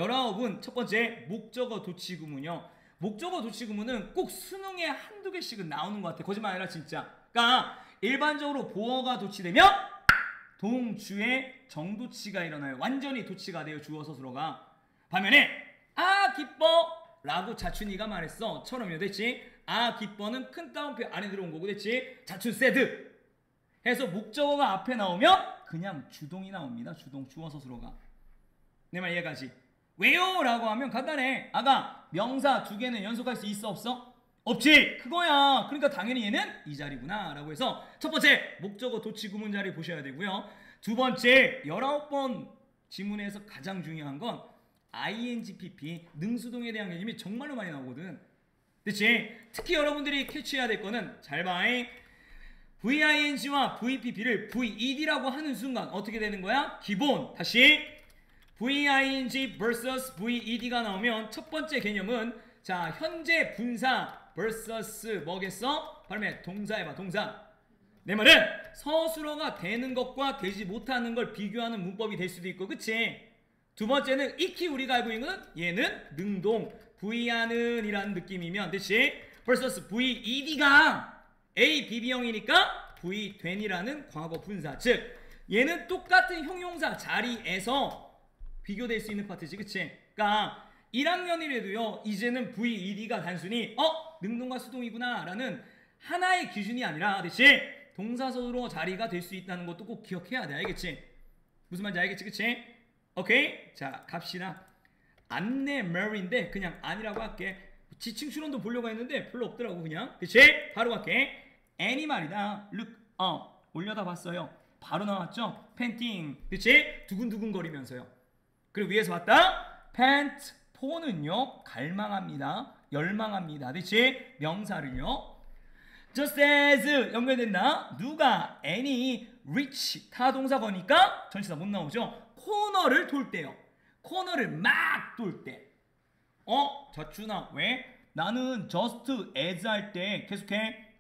여러분 첫 번째 목적어 도치구문요. 목적어 도치구문은 꼭 수능에 한두 개씩은 나오는 것 같아. 거짓말 아니라 진짜. 그러니까 일반적으로 보어가 도치되면 동주의 정도치가 일어나요. 완전히 도치가 돼요. 주어 서술어가. 반면에 아 기뻐 라고 자춘이가 말했어 처럼요. 됐지? 아 기뻐는 큰 따옴표 안에 들어온 거고. 됐지? 자춘 said 해서 목적어가 앞에 나오면 그냥 주동이 나옵니다. 주동 주어 서술어가. 내 말 이해가지? 왜요? 라고 하면 간단해. 아가 명사 두 개는 연속할 수 있어 없어? 없지. 그거야. 그러니까 당연히 얘는 이 자리구나 라고 해서 첫 번째 목적어 도치구문 자리 보셔야 되고요. 두 번째 19번 지문에서 가장 중요한 건 ing, pp 능수동에 대한 개념이 정말로 많이 나오거든. 그치? 특히 여러분들이 캐치해야 될 거는 잘 봐. VING와 VPP를 VED라고 하는 순간 어떻게 되는 거야? 기본 다시 VING vs VED가 나오면 첫 번째 개념은 자 현재 분사 vs 뭐겠어? 발음해 동사해봐. 동사. 내 말은 서술어가 되는 것과 되지 못하는 걸 비교하는 문법이 될 수도 있고. 그치? 두 번째는 익히 우리가 알고 있는 것은 얘는 능동 V하는 이라는 느낌이면 됐지? vs VED가 A, BB형이니까 V 된이라는 과거 분사. 즉 얘는 똑같은 형용사 자리에서 비교될 수 있는 파트지. 그치? 그러니까 1학년이라도요 이제는 VED가 단순히 능동과 수동이구나 라는 하나의 기준이 아니라 대신 동사서술어 자리가 될 수 있다는 것도 꼭 기억해야 돼. 알겠지? 무슨 말인지 알겠지? 그치? 오케이? 자 갑시다. 안내 메리인데 그냥 아니라고 할게. 지칭 추론도 보려고 했는데 별로 없더라고 그냥. 그치? 바로 갈게. 애니 말이다. look up 올려다 봤어요. 바로 나왔죠? 팬팅. 그치? 두근두근 거리면서요. 그리고 위에서 봤다. 팬트 포는요 갈망합니다. 열망합니다. 그치? 명사를요. just as 연결된다. 누가 any reach 타동사 거니까 전치사 못 나오죠. 코너를 돌 때요. 코너를 막 돌 때. 자춘아 왜? 나는 just as 할 때 계속해.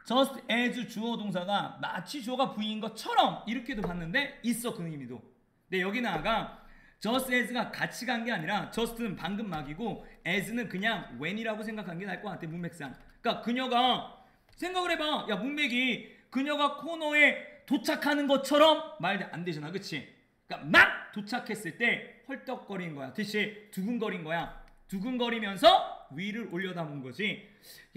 just as 주어 동사가 마치 주어가 V인 것처럼 이렇게도 봤는데 있어 그 의미도. 근데 여기 나아가 just as가 같이 간 게 아니라 just는 방금 막이고 as는 그냥 when이라고 생각한 게 나을 것 같아 문맥상. 그러니까 그녀가 생각을 해봐. 야 문맥이 그녀가 코너에 도착하는 것처럼 말 안 되잖아. 그치? 그러니까 막 도착했을 때 헐떡거린 거야. 대신 두근거린 거야. 두근거리면서 위를 올려다본 거지.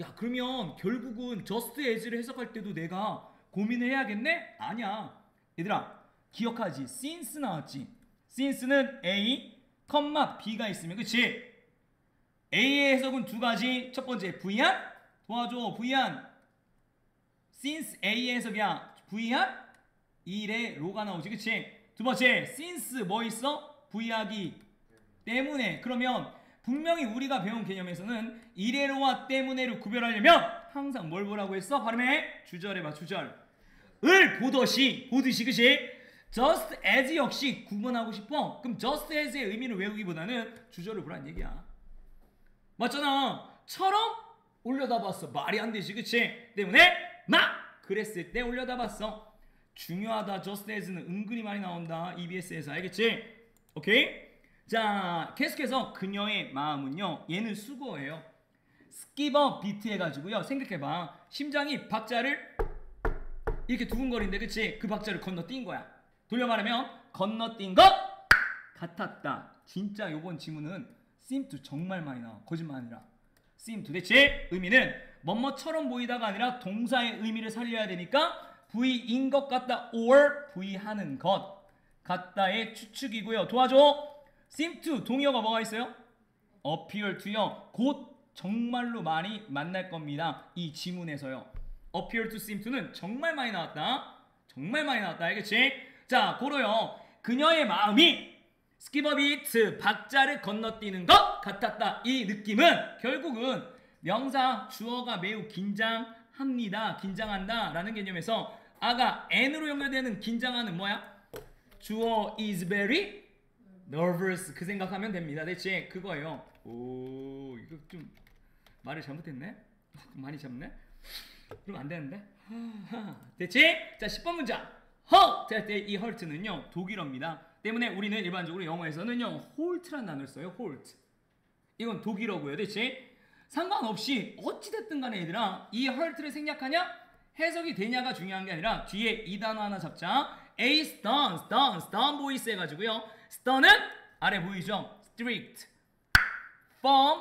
야 그러면 결국은 just as를 해석할 때도 내가 고민을 해야겠네? 아니야. 얘들아 기억하지? since 나왔지? since는 A, B가 있으면 그치? A의 해석은 두 가지. 첫 번째 V한 도와줘. V한 since A의 해석이야. V한 1에 로가 나오지. 그치? 두 번째 since 뭐 있어? V하기 때문에. 그러면 분명히 우리가 배운 개념에서는 1의 로와 때문에를 구별하려면 항상 뭘 보라고 했어? 발음해. 주절해봐. 주절. 을 보듯이 그치? just as 역시 구분하고 싶어. 그럼 just as의 의미를 외우기보다는 주절을 보라는 얘기야. 맞잖아. 처럼 올려다봤어. 말이 안 되지. 그치? 때문에 막 그랬을 때 올려다봤어. 중요하다. just as는 은근히 많이 나온다. EBS에서. 알겠지? 오케이? 자 계속해서 그녀의 마음은요. 얘는 수거예요. skip a beat 해가지고요. 생각해봐. 심장이 박자를 이렇게 두근거리는데 그치? 그 박자를 건너뛴 거야. 돌려 말하면 건너뛴 것 같았다. 진짜 요번 지문은 seem to 정말 많이 나와. 거짓말 아니라 seem to. 대체 의미는 뭐뭐처럼 보이다가 아니라 동사의 의미를 살려야 되니까 V인 것 같다 or V하는 것 같다의 추측이고요. 도와줘. seem to 동의어가 뭐가 있어요? appear to요. 곧 정말로 많이 만날 겁니다. 이 지문에서요. appear to seem to는 정말 많이 나왔다. 정말 많이 나왔다. 알겠지? 자 고로요. 그녀의 마음이 skip a beat 박자를 건너뛰는 것 같았다. 이 느낌은 결국은 명사 주어가 매우 긴장합니다. 긴장한다 라는 개념에서 아가 n으로 연결되는 긴장하는 뭐야? 주어 is very nervous 그 생각하면 됩니다. 대체 그거예요. 오 이거 좀 말을 잘못했네. 많이 잡네. 그럼 안 되는데. 대체 자 10번 문장. hurt 할 때 이 hurt는요 독일어입니다. 때문에 우리는 일반적으로 영어에서는요 holt라는 단어를 써요. holt. 이건 독일어고요. 대체 상관없이 어찌됐든 간에 얘들아 이 holt를 생략하냐 해석이 되냐가 중요한 게 아니라 뒤에 이 단어 하나 잡자. A stern voice 해가지고요. stern은 아래 보이죠? strict, firm,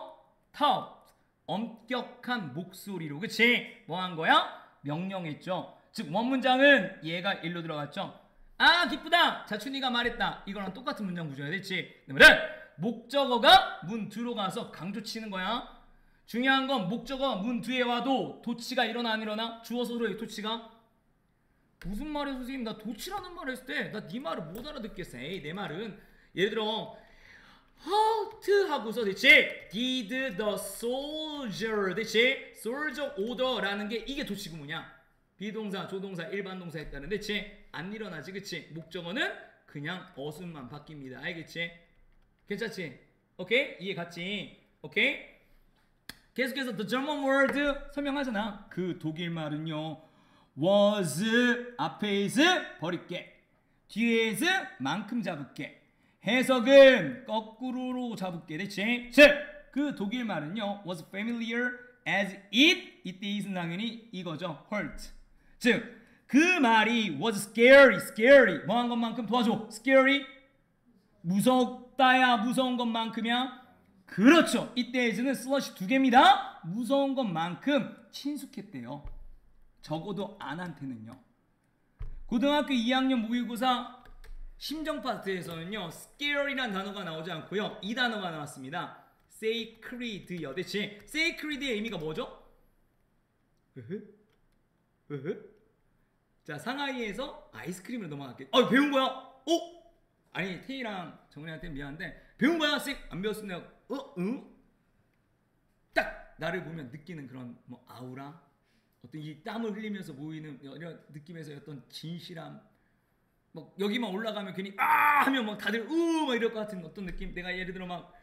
tough. 엄격한 목소리로 그치? 뭐 한 거야? 명령했죠. 즉 원문장은 얘가 일로 들어갔죠. 아 기쁘다. 자춘이가 말했다. 이거랑 똑같은 문장 구조야. 됐지? 그러면 목적어가 문 뒤로 가서 강조 치는 거야. 중요한 건 목적어가 문 뒤에 와도 도치가 일어나 안 일어나? 주어서 그래 도치가. 무슨 말이야 선생님? 나 도치라는 말을 했을 때 나 네 말을 못 알아듣겠어. 에이 내 말은 예를 들어 halt 하고서 대체 did the soldier 대체 soldier order라는 게 이게 도치구문이야. 비동사, 조동사, 일반 동사 했다는 대체 안 일어나지 그치? 목적어는 그냥 어순만 바뀝니다. 알겠지? 괜찮지? 오케이? 이해 갔지? 오케이? 계속해서 the German word 설명하잖아. 그 독일 말은요 was 앞에 is 버릴게 뒤에 is 만큼 잡을게 해석은 거꾸로로 잡을게 됐지? 즉 그 독일 말은요 was familiar as it 이때 is는 당연히 이거죠 hurt 즉 그 말이 was scary 뭐한 것만큼 도와줘 scary 무섭다야 무서운 것만큼이야 그렇죠 이때 is는 슬러시 두 개입니다 무서운 것만큼 친숙했대요 적어도 안한테는요 고등학교 2학년 모의고사 심정 파트에서는요 scare이라는 단어가 나오지 않고요 이 단어가 나왔습니다 sacred요 대체 sacred의 의미가 뭐죠? 자 상하이에서 아이스크림으로 넘어갈게요 배운 거야? 아니 태희랑 정훈이한테 미안한데 배운 거야? 안 배웠습니다 응? 딱 나를 보면 느끼는 그런 뭐 아우라 어떤 이 땀을 흘리면서 보이는 이런 느낌에서 어떤 진실함 뭐 여기만 올라가면 괜히 하면 막 다들 막 이럴 것 같은 어떤 느낌 내가 예를 들어 막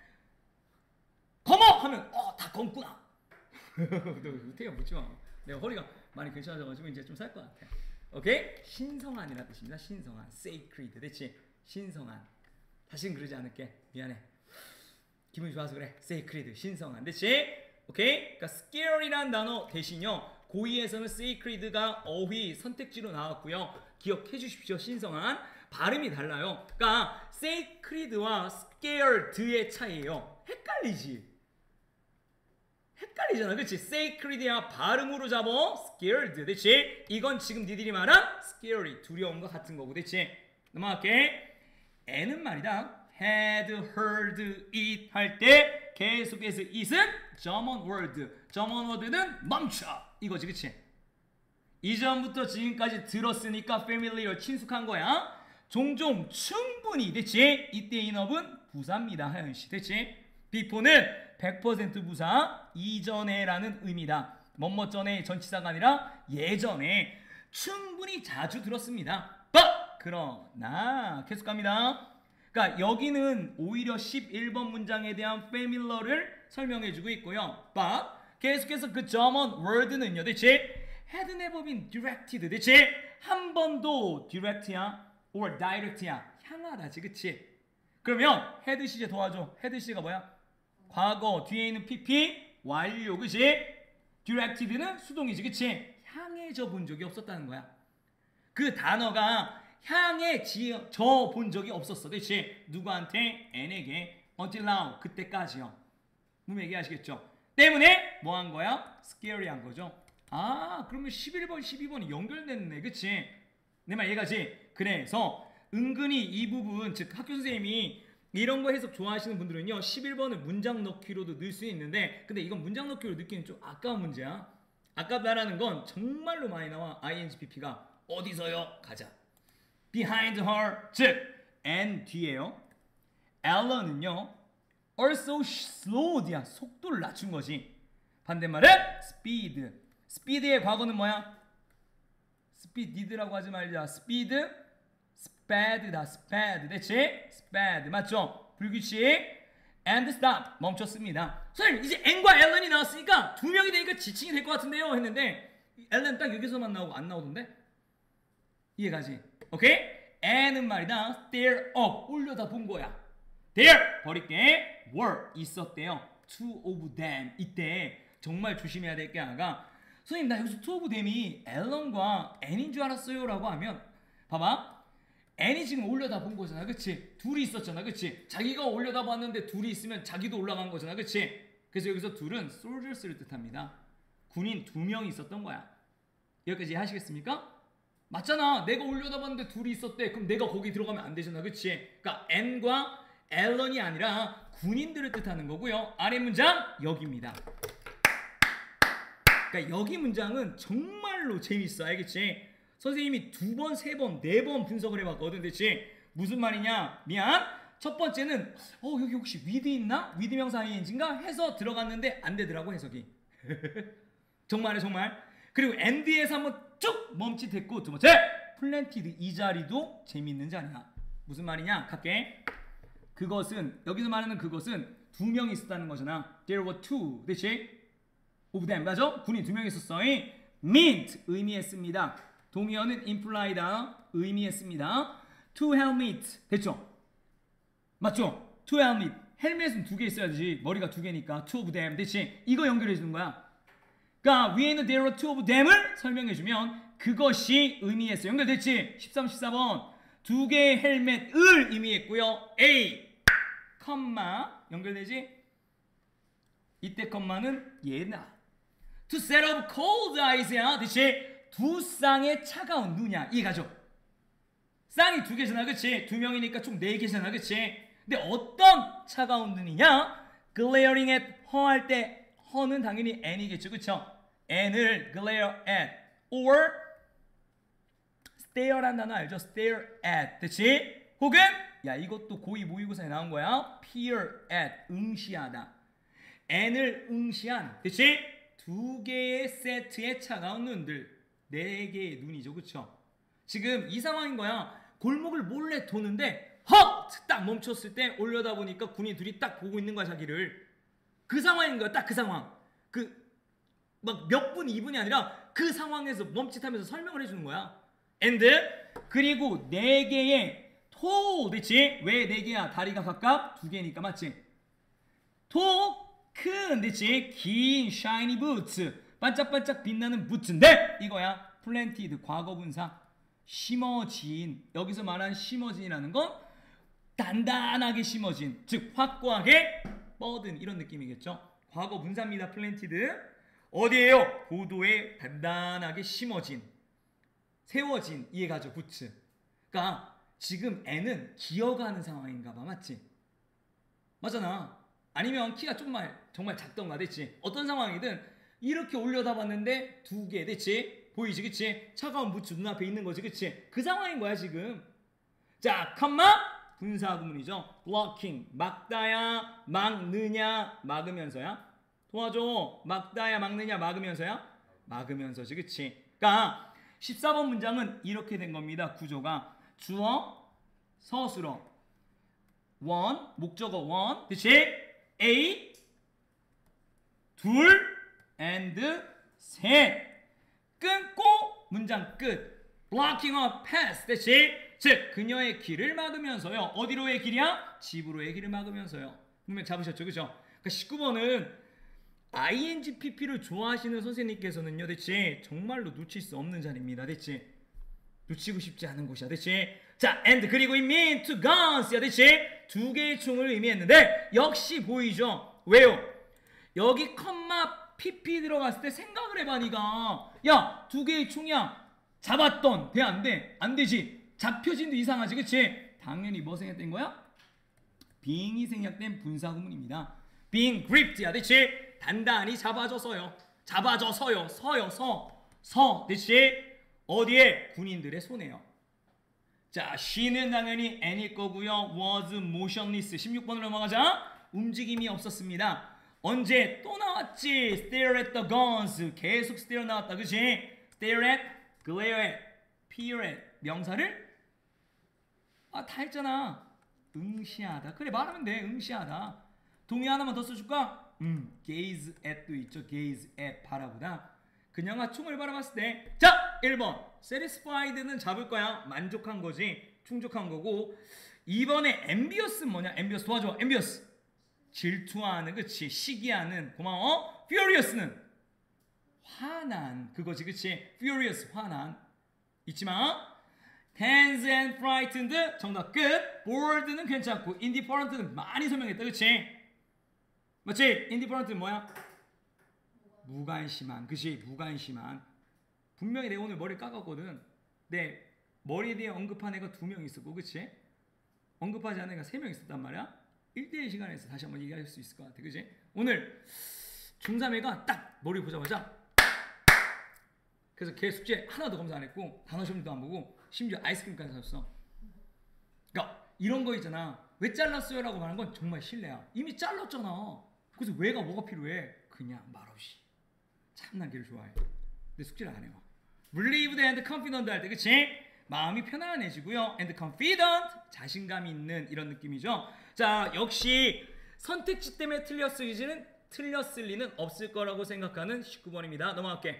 검어! 하면 다 검구나 너 태희가 묻지마 내가 허리가 많이 괜찮아져가지고 이제 좀 살 것 같아 오케이? 신성한이라는 뜻입니다 신성한 sacred 됐지? 신성한 다시는 그러지 않을게 미안해 기분이 좋아서 그래 sacred 신성한 됐지? 오케이? 그러니까 scare이라는 단어 대신요 고2에서는 sacred가 어휘 선택지로 나왔고요 기억해 주십시오 신성한 발음이 달라요 그러니까 sacred와 scared의 차이예요 헷갈리잖아 그치? sacred야 발음으로 잡어 scared 그치? 이건 지금 니들이 말한 scary 두려운 것 같은 거고 그치? 넘어갈게 N은 말이다 had heard it 할 때 계속해서 it은 German word는 멈춰 이거지 그치? 이전부터 지금까지 들었으니까 familiar 친숙한 거야 종종 충분히 됐지? 이때 인업은 부사입니다 하연씨 됐지? before는 100% 부사 이전에 라는 의미다 뭐뭐 전에 전치사가 아니라 예전에 충분히 자주 들었습니다 but 그러나 계속 갑니다 그러니까 여기는 오히려 11번 문장에 대한 familiar를 설명해주고 있고요 but 계속해서 그 German word는요 대체 had never been directed 대체 한 번도 direct야 or direct야 향하다지 그치 그러면 had 시제 도와줘 had 시제가 뭐야 과거 뒤에 있는 PP 완료 그치 directed는 수동이지 그치 향해져 본 적이 없었다는 거야 그 단어가 향해져 본 적이 없었어 그치 누구한테 N에게 until now 그때까지요 무슨 얘기 아시겠죠 때문에 뭐 한 거야 scary 한 거죠 그러면 11번 12번이 연결됐네 그치 내 말 이해가지 그래서 은근히 이 부분 즉 학교 선생님이 이런 거 해석 좋아하시는 분들은요 11번을 문장 넣기로도 넣을 수 있는데 근데 이건 문장 넣기로 넣기는 좀 아까운 문제야 아깝다라는 건 정말로 많이 나와 INGPP가 어디서요? 가자 behind her 즉 and 뒤에요 Ellen은요 also slowed야 속도를 낮춘 거지 반대말은 speed의 과거는 뭐야? speed라고 하지 말자 speed spad다 spad 됐지? spad 맞죠? 불규칙 and stop 멈췄습니다 선생님 이제 N과 Ellen이 나왔으니까 두 명이 되니까 지칭이 될 것 같은데요 했는데 Ellen 딱 여기서만 나오고 안 나오던데? 이해가지? 오케이? and는 말이다 stare up 올려다본 거야. there 버릴게 were 있었대요. two of them 이때 정말 조심해야 될 게 하나가 선생님 나 여기서 two of them이 앨런과 앤인 줄 알았어요 라고 하면 봐봐 앤이 지금 올려다본 거잖아 그치? 둘이 있었잖아 그치? 자기가 올려다봤는데 둘이 있으면 자기도 올라간 거잖아 그치? 그래서 여기서 둘은 soldiers를 뜻합니다. 군인 2명이 있었던 거야. 여기까지 하시겠습니까? 맞잖아. 내가 올려다봤는데 둘이 있었대. 그럼 내가 거기 들어가면 안 되잖아. 그치? 그러니까 앤과 앨런이 아니라 군인들을 뜻하는 거고요. 아래 문장 여기입니다. 그러니까 여기 문장은 정말로 재밌어. 알겠지? 선생님이 2번, 3번, 4번 분석을 해봤거든. 그치? 무슨 말이냐? 미안. 첫 번째는 여기 혹시 with 있나? with 명사 ing인가? 해서 들어갔는데 안 되더라고 해석이. 정말에 정말. 그리고 and에서 한번 쭉 멈칫했고 두 번째 planted 이 자리도 재밌는 자리야. 무슨 말이냐? 갈게. 그것은 여기서 말하는 그것은 2명이 있었다는 거잖아. There were two. 그렇지? of them. 맞아? 군인 2명이 있었어. meant 의미했습니다. 동의어는 implied 의미했습니다. to helmet. 됐죠? 맞죠? to helmet. 헬멧은 2개 있어야지. 머리가 2개니까 two of them. 됐지? 이거 연결해 주는 거야. 그러니까 위에 있는 there were two of them을 설명해주면 그것이 의미했어요. 연결됐지? 13, 14번 2개의 헬멧을 의미했고요. A, 컴마 연결되지? 이때 컴마는 얘나 to set up cold eyes야. 됐지? 두 쌍의 차가운 눈이야. 이해가죠? 쌍이 2개잖아. 그치? 2명이니까 총 4개잖아. 그치? 근데 어떤 차가운 눈이냐? glaring at her 할 때 허는 당연히 n이겠죠. 그쵸? n을 glare at or stare란 단어 알죠? stare at. 됐지? 혹은 야 이것도 고2 모의고사에 나온 거야. peer at 응시하다. n을 응시한. 됐지? 2개의 세트의 차가운 눈들. 4개의 눈이죠. 그쵸? 지금 이 상황인 거야. 골목을 몰래 도는데 딱 멈췄을 때 올려다보니까 군인 둘이 딱 보고 있는 거야 자기를. 그 상황인 거야. 딱 그 상황. 막 몇 분, 2분이 아니라 그 상황에서 멈칫하면서 설명을 해주는 거야. and 그리고 4개의 tall. 됐지? 왜 4개야? 다리가 각각 2개니까 맞지? tall 큰. 됐지? 긴 shiny boots. 반짝반짝 빛나는 부츠인데 이거야. planted 과거분사. 심어진. 여기서 말한 심어진이라는 건 단단하게 심어진. 즉 확고하게 뻗은 이런 느낌이겠죠. 과거 분사입니다. planted. 어디에요? 고도에 단단하게 심어진, 세워진. 이해가죠? 부츠. 그러니까 지금 애는 기어가는 상황인가 봐. 맞지? 맞잖아. 아니면 키가 정말 작던가. 됐지? 어떤 상황이든 이렇게 올려다봤는데 2개. 됐지? 보이지? 그치? 차가운 부츠 눈앞에 있는 거지. 그치? 그 상황인 거야 지금. 자, 컴마 분사 구문이죠. blocking 막다야 막느냐 막으면서야. 도와줘. 막다야 막느냐 막으면서야. 막으면서지. 그치? 그러니까 14번 문장은 이렇게 된 겁니다. 구조가 주어 서술어 원 목적어 원. 그치? A 둘 and 셋. 끊고 문장 끝. blocking a path. 됐지? 즉 그녀의 길을 막으면서요. 어디로의 길이야? 집으로의 길을 막으면서요. 분명 잡으셨죠? 그죠? 그러니까 19번은 INGPP를 좋아하시는 선생님께서는요. 됐지? 정말로 놓칠 수 없는 자리입니다. 됐지? 놓치고 싶지 않은 곳이야. 됐지? 자, and 그리고 it mean to guns야. 됐지? 2개의 총을 의미했는데 역시 보이죠? 왜요? 여기 컴마 PP 들어갔을 때 생각을 해봐. 니가 야 2개의 총이야. 잡았던 돼 안 돼? 안 되지. 잡혀진도 이상하지. 그치? 당연히 뭐 생략된 거야? being이 생략된 분사구문입니다. being griped야. 그치? 단단히 잡아줘서요. 잡아줘서요. 서. 그치? 어디에? 군인들의 손에요. 자, she는 당연히 n일 거고요. was motionless. 16번으로 넘어가자. 움직임이 없었습니다. 언제? 또 나왔지. stare at the guns. 계속 stare 나왔다. 그치? stare at, glare at, peer at. 명사를 다 했잖아. 응시하다. 그래 말하면 돼. 응시하다. 동의 하나만 더 써줄까? gaze at도 있죠. gaze at 바라보다. 그녀가 총을 바라봤을 때 자 1번 satisfied는 잡을 거야. 만족한 거지. 충족한 거고, 이번에 envious는 뭐냐? envious 도와줘. envious 질투하는, 그치? 시기하는. 고마워. furious는 화난 그거지, 그치? furious 화난. 잊지 마. tense and frightened 정답 끝. bored는 괜찮고 indifferent는 많이 설명했다, 그치? 맞지? indifferent는 뭐야? 무관심한, 그치? 무관심한. 분명히 내가 오늘 머리를 깎았거든. 내 머리에 대해 언급한 애가 2명 있었고, 그치? 언급하지 않은 애가 3명 있었단 말이야. 1대1 시간에서 다시 한번 얘기할 수 있을 것 같아, 그치? 오늘 중3애가 딱 머리 보자마자, 그래서 걔 숙제 하나도 검사 안 했고 단어 시험도 안 보고 심지어 아이스크림까지 사줬어. 그러니까 이런 거 있잖아. 왜 잘랐어요? 라고 말하는 건 정말 실례야. 이미 잘랐잖아. 그래서 왜가 뭐가 필요해? 그냥 말없이. 참난 걔를 좋아해. 근데 숙제를 안 해요. relieved and confident 할 때, 그치? 마음이 편안해지고요. and confident 자신감 있는 이런 느낌이죠. 자, 역시 선택지 때문에 틀렸을 리는 없을 거라고 생각하는 19번입니다. 넘어갈게.